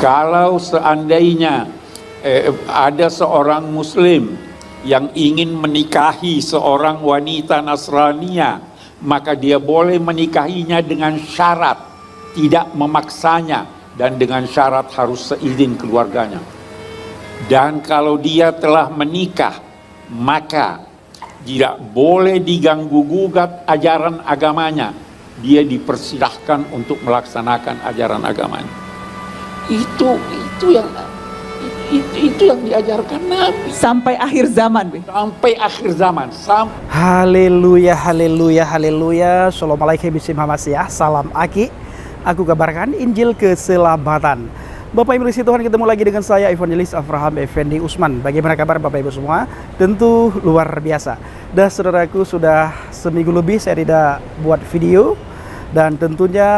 Kalau seandainya ada seorang muslim yang ingin menikahi seorang wanita Nasrania, maka dia boleh menikahinya dengan syarat tidak memaksanya dan dengan syarat harus seizin keluarganya. Dan kalau dia telah menikah, maka tidak boleh diganggu gugat ajaran agamanya. Dia dipersilahkan untuk melaksanakan ajaran agamanya. Itu yang diajarkan Nabi sampai akhir zaman. Sampai akhir zaman. Haleluya, haleluya, haleluya. Assalamualaikum warahmatullahi wabarakatuh. Salam Aki. Aku kabarkan Injil keselamatan. Bapak Ibu isi Tuhan, ketemu lagi dengan saya Evangelis Avraham Effendi Usman. Bagaimana kabar Bapak Ibu semua? Tentu luar biasa. Dan saudaraku, sudah seminggu lebih saya tidak buat video. Dan tentunya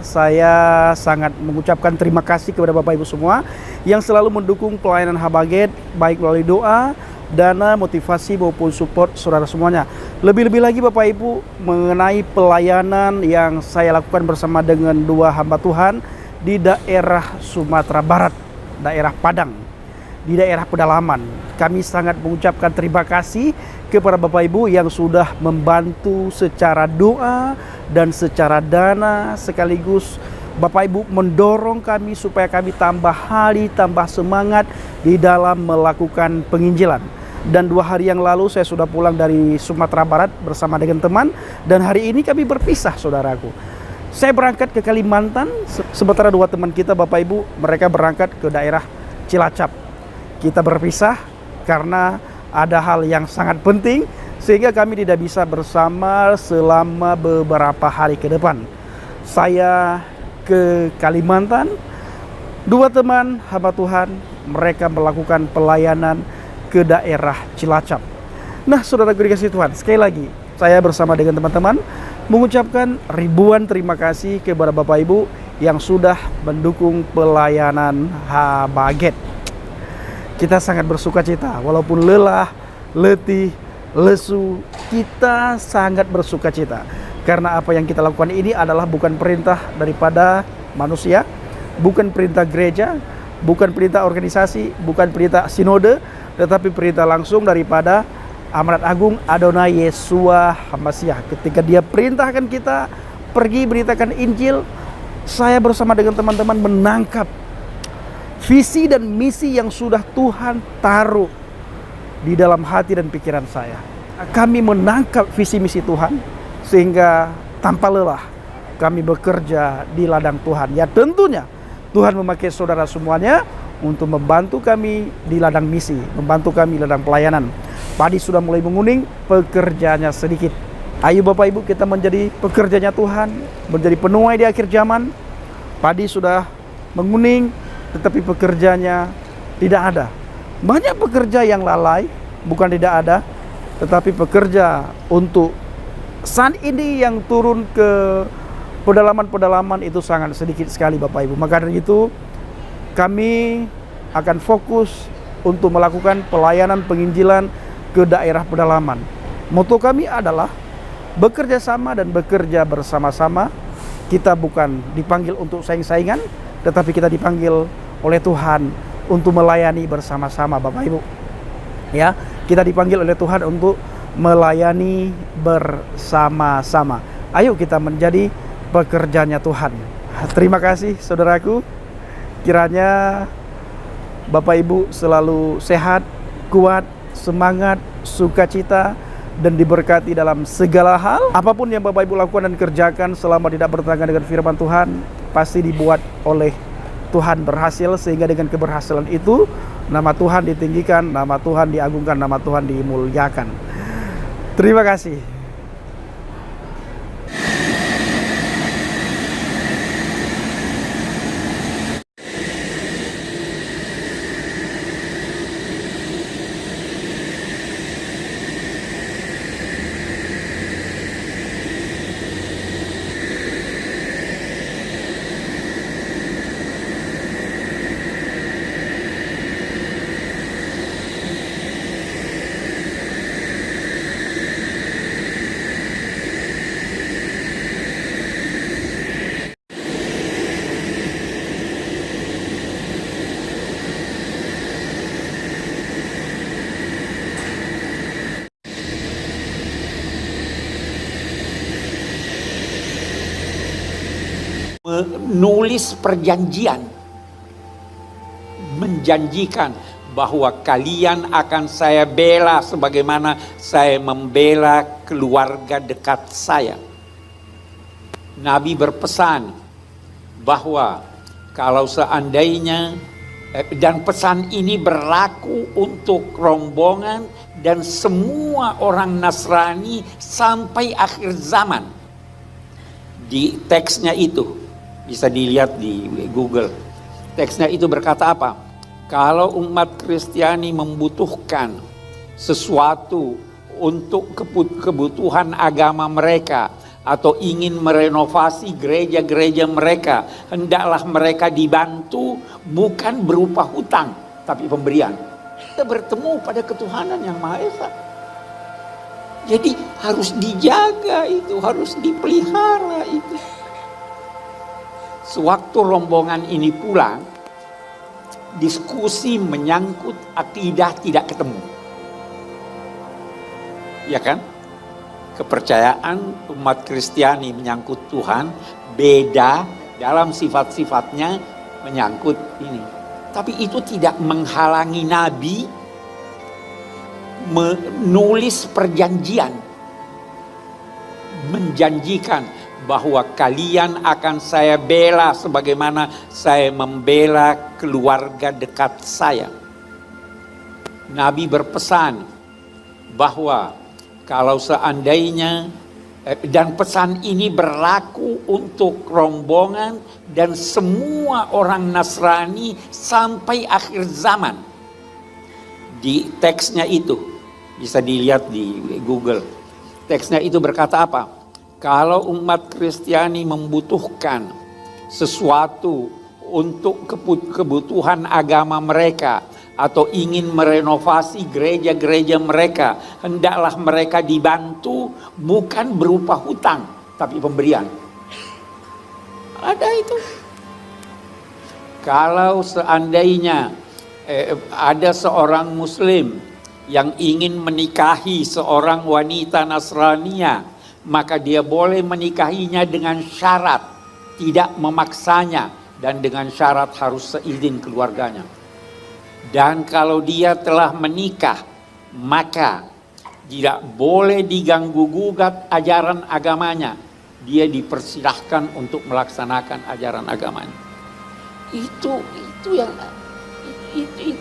saya sangat mengucapkan terima kasih kepada Bapak Ibu semua yang selalu mendukung pelayanan Habaget, baik melalui doa, dana, motivasi maupun support saudara semuanya. Lebih-lebih lagi Bapak Ibu mengenai pelayanan yang saya lakukan bersama dengan dua hamba Tuhan di daerah Sumatera Barat, daerah Padang, di daerah pedalaman. Kami sangat mengucapkan terima kasih kepada Bapak Ibu yang sudah membantu secara doa dan secara dana, sekaligus Bapak Ibu mendorong kami supaya kami tambah hari, tambah semangat di dalam melakukan penginjilan. Dan 2 hari yang lalu saya sudah pulang dari Sumatera Barat bersama dengan teman, dan hari ini kami berpisah saudaraku. Saya berangkat ke Kalimantan, sementara 2 teman kita Bapak Ibu mereka berangkat ke daerah Cilacap. Kita berpisah karena ada hal yang sangat penting sehingga kami tidak bisa bersama selama beberapa hari ke depan. Saya ke Kalimantan, 2 teman hamba Tuhan mereka melakukan pelayanan ke daerah Cilacap. Nah, saudara dikasih Tuhan, sekali lagi saya bersama dengan teman-teman mengucapkan ribuan terima kasih kepada Bapak Ibu yang sudah mendukung pelayanan Habaget. Kita sangat bersuka cita, walaupun lelah, letih, lesu, kita sangat bersuka cita. Karena apa yang kita lakukan ini adalah bukan perintah daripada manusia, bukan perintah gereja, bukan perintah organisasi, bukan perintah sinode, tetapi perintah langsung daripada Amanat Agung Adonai Yeshua HaMashiach. Ketika dia perintahkan kita pergi beritakan Injil, saya bersama dengan teman-teman menangkap visi dan misi yang sudah Tuhan taruh di dalam hati dan pikiran saya. Kami menangkap visi misi Tuhan sehingga tanpa lelah kami bekerja di ladang Tuhan. Ya tentunya Tuhan memakai saudara semuanya untuk membantu kami di ladang misi, membantu kami di ladang pelayanan. Padi sudah mulai menguning, pekerjaannya sedikit. Ayo Bapak Ibu kita menjadi pekerjanya Tuhan, menjadi penuai di akhir zaman. Padi sudah menguning, tetapi pekerjanya tidak ada. Banyak pekerja yang lalai, bukan tidak ada, tetapi pekerja untuk saat ini yang turun ke pedalaman-pedalaman itu sangat sedikit sekali Bapak Ibu. Maka dari itu kami akan fokus untuk melakukan pelayanan penginjilan ke daerah pedalaman. Moto kami adalah bekerja sama dan bekerja bersama-sama. Kita bukan dipanggil untuk saing-saingan, tetapi kita dipanggil oleh Tuhan untuk melayani bersama-sama Bapak Ibu. Ya, kita dipanggil oleh Tuhan untuk melayani bersama-sama. Ayo kita menjadi pekerjanya Tuhan. Terima kasih saudaraku. Kiranya Bapak Ibu selalu sehat, kuat, semangat, sukacita, dan diberkati dalam segala hal. Apapun yang Bapak Ibu lakukan dan kerjakan selama tidak bertentangan dengan firman Tuhan, pasti dibuat oleh Tuhan berhasil, sehingga dengan keberhasilan itu nama Tuhan ditinggikan, nama Tuhan diagungkan, nama Tuhan dimuliakan. Terima kasih. menulis perjanjian, menjanjikan bahwa kalian akan saya bela sebagaimana saya membela keluarga dekat saya. Nabi berpesan bahwa kalau seandainya dan pesan ini berlaku untuk rombongan dan semua orang Nasrani sampai akhir zaman. Di teksnya itu bisa dilihat di Google. Teksnya itu berkata apa? Kalau umat Kristiani membutuhkan sesuatu untuk kebutuhan agama mereka atau ingin merenovasi gereja-gereja mereka, hendaklah mereka dibantu bukan berupa hutang, tapi pemberian. Kita bertemu pada ketuhanan yang Maha Esa. Jadi harus dijaga itu, harus dipelihara itu. Sewaktu rombongan ini pulang, diskusi menyangkut akidah tidak ketemu. Ya kan? Kepercayaan umat Kristiani menyangkut Tuhan beda dalam sifat-sifatnya menyangkut ini. Tapi itu tidak menghalangi Nabi menulis perjanjian, menjanjikan bahwa kalian akan saya bela sebagaimana saya membela keluarga dekat saya. Nabi berpesan bahwa kalau seandainya dan pesan ini berlaku untuk rombongan dan semua orang Nasrani sampai akhir zaman. Di teksnya itu bisa dilihat di Google. Teksnya itu berkata apa? Kalau umat Kristiani membutuhkan sesuatu untuk kebutuhan agama mereka atau ingin merenovasi gereja-gereja mereka, hendaklah mereka dibantu bukan berupa hutang, tapi pemberian. Ada itu. Kalau seandainya ada seorang Muslim yang ingin menikahi seorang wanita Nasrania, maka dia boleh menikahinya dengan syarat tidak memaksanya dan dengan syarat harus seizin keluarganya. Dan kalau dia telah menikah, maka tidak boleh diganggu-gugat ajaran agamanya. Dia dipersilahkan untuk melaksanakan ajaran agamanya. Itu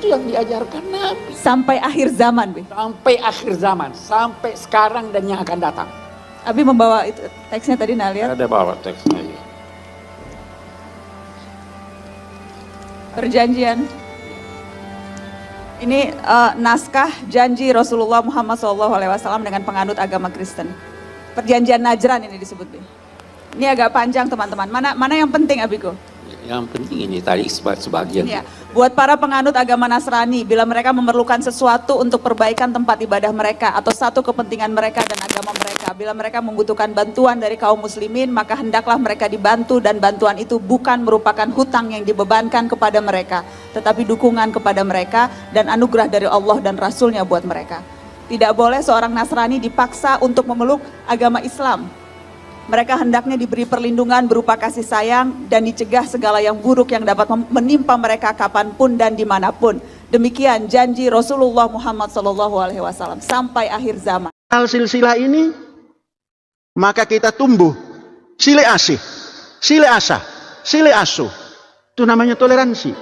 yang diajarkan Nabi. Sampai akhir zaman, Bi. Sampai akhir zaman, sampai sekarang dan yang akan datang. Abi membawa itu teksnya tadi Nalia. Ada bawa teksnya. Perjanjian. Ini naskah janji Rasulullah Muhammad SAW dengan penganut agama Kristen. Perjanjian Najran ini disebut. Ini agak panjang teman-teman. Mana yang penting Abiku? Yang penting ini tadi sebagian. Ya, buat para penganut agama Nasrani, bila mereka memerlukan sesuatu untuk perbaikan tempat ibadah mereka atau satu kepentingan mereka dan agama mereka, bila mereka membutuhkan bantuan dari kaum muslimin, maka hendaklah mereka dibantu dan bantuan itu bukan merupakan hutang yang dibebankan kepada mereka, tetapi dukungan kepada mereka dan anugerah dari Allah dan Rasulnya buat mereka. Tidak boleh seorang Nasrani dipaksa untuk memeluk agama Islam. Mereka hendaknya diberi perlindungan berupa kasih sayang dan dicegah segala yang buruk yang dapat menimpa mereka kapanpun dan dimanapun. Demikian janji Rasulullah Muhammad SAW sampai akhir zaman. Silsilah ini, maka kita tumbuh sile asih, sile asah, sile asuh. Itu namanya toleransi.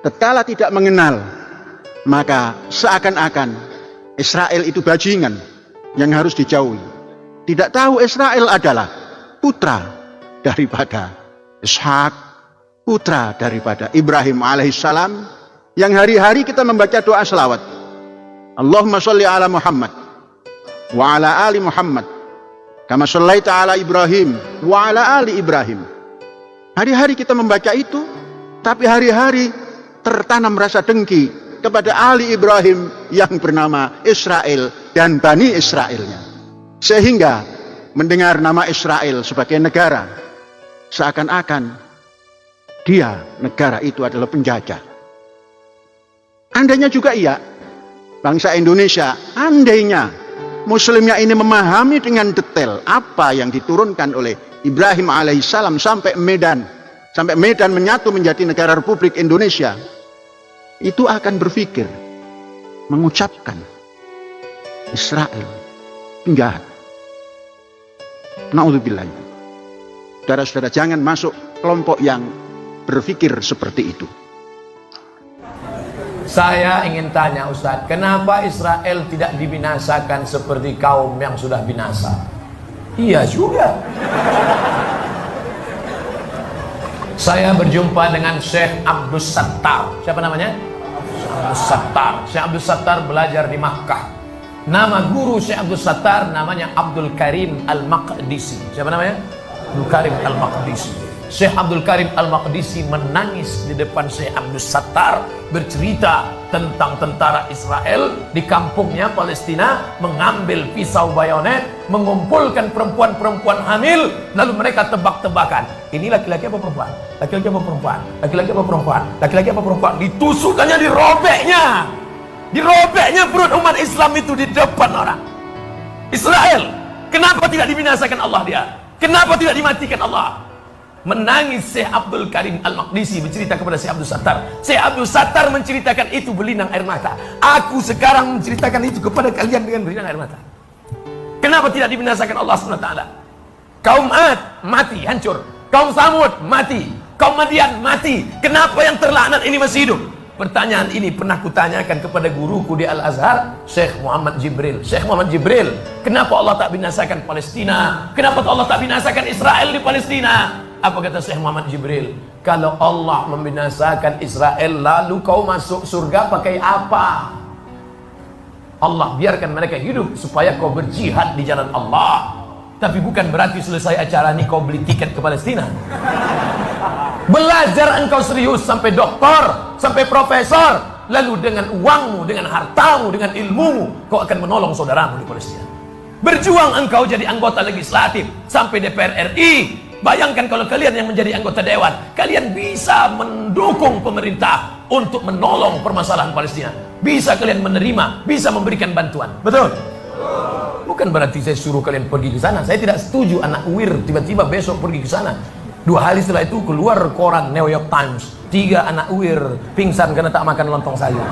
Tatkala tidak mengenal, maka seakan-akan Israel itu bajingan yang harus dijauhi. Tidak tahu Israel adalah putra daripada Ishak, putra daripada Ibrahim alaihissalam, yang hari-hari kita membaca doa selawat. Allahumma sholli ala Muhammad wa ala ali Muhammad kama shallaita ala Ibrahim wa ala ali Ibrahim. Hari-hari kita membaca itu, tapi hari-hari tertanam rasa dengki kepada ali Ibrahim yang bernama Israel dan Bani Israelnya. Sehingga mendengar nama Israel sebagai negara, seakan-akan dia, negara itu adalah penjajah. Andainya juga iya, bangsa Indonesia, andainya Muslimnya ini memahami dengan detail apa yang diturunkan oleh Ibrahim alaihissalam sampai Medan menyatu menjadi negara Republik Indonesia, itu akan berpikir, mengucapkan Israel penjahat. Na'udzubillah. Saudara-saudara, jangan masuk kelompok yang berpikir seperti itu. Saya ingin tanya Ustadz, kenapa Israel tidak dibinasakan seperti kaum yang sudah binasa? Iya juga. Saya berjumpa dengan Syekh Abdul Sattar. Siapa namanya? Abdul Sattar. Syekh Abdul Sattar belajar di Makkah. Nama guru Syekh Abdul Sattar namanya Abdul Karim Al-Maqdisi. Siapa namanya? Abdul Karim Al-Maqdisi. Syekh Abdul Karim Al-Maqdisi menangis di depan Syekh Abdul Sattar, bercerita tentang tentara Israel di kampungnya Palestina mengambil pisau bayonet, mengumpulkan perempuan-perempuan hamil, lalu mereka tebak-tebakan, ini laki-laki apa perempuan? Laki-laki apa perempuan? Laki-laki apa perempuan? Laki-laki apa perempuan? Ditusukannya, dirobeknya perut umat Islam itu di depan orang. Israel, kenapa tidak dibinasakan Allah dia? Kenapa tidak dimatikan Allah? Menangis Syekh Abdul Karim Al-Maqdisi bercerita kepada Syekh Abdul Sattar. Syekh Abdul Sattar menceritakan itu berlinang air mata. Aku sekarang menceritakan itu kepada kalian dengan berlinang air mata. Kenapa tidak dibinasakan Allah SWT? Kaum Ad mati, hancur. Kaum Samud mati. Kaum Madian mati. Kenapa yang terlaknat ini masih hidup? Pertanyaan ini pernah kutanyakan kepada guruku di Al-Azhar, Syekh Muhammad Jibril. Syekh Muhammad Jibril, kenapa Allah tak binasakan Palestina? Kenapa Allah tak binasakan Israel di Palestina? Apa kata Syekh Muhammad Jibril? Kalau Allah membinasakan Israel, lalu kau masuk surga pakai apa? Allah biarkan mereka hidup supaya kau berjihad di jalan Allah. Tapi bukan berarti selesai acara ini kau beli tiket ke Palestina. Belajar engkau serius sampai doktor, sampai profesor, lalu dengan uangmu, dengan hartamu, dengan ilmumu, kau akan menolong saudaramu di Palestina. Berjuang engkau jadi anggota legislatif sampai DPR RI. Bayangkan kalau kalian yang menjadi anggota dewan, kalian bisa mendukung pemerintah untuk menolong permasalahan Palestina. Bisa kalian menerima, bisa memberikan bantuan. Betul? Bukan berarti saya suruh kalian pergi ke sana. Saya tidak setuju anak UIR tiba-tiba besok pergi ke sana. 2 hari setelah itu keluar koran New York Times, 3 anak UIR pingsan karena tak makan lontong sayur.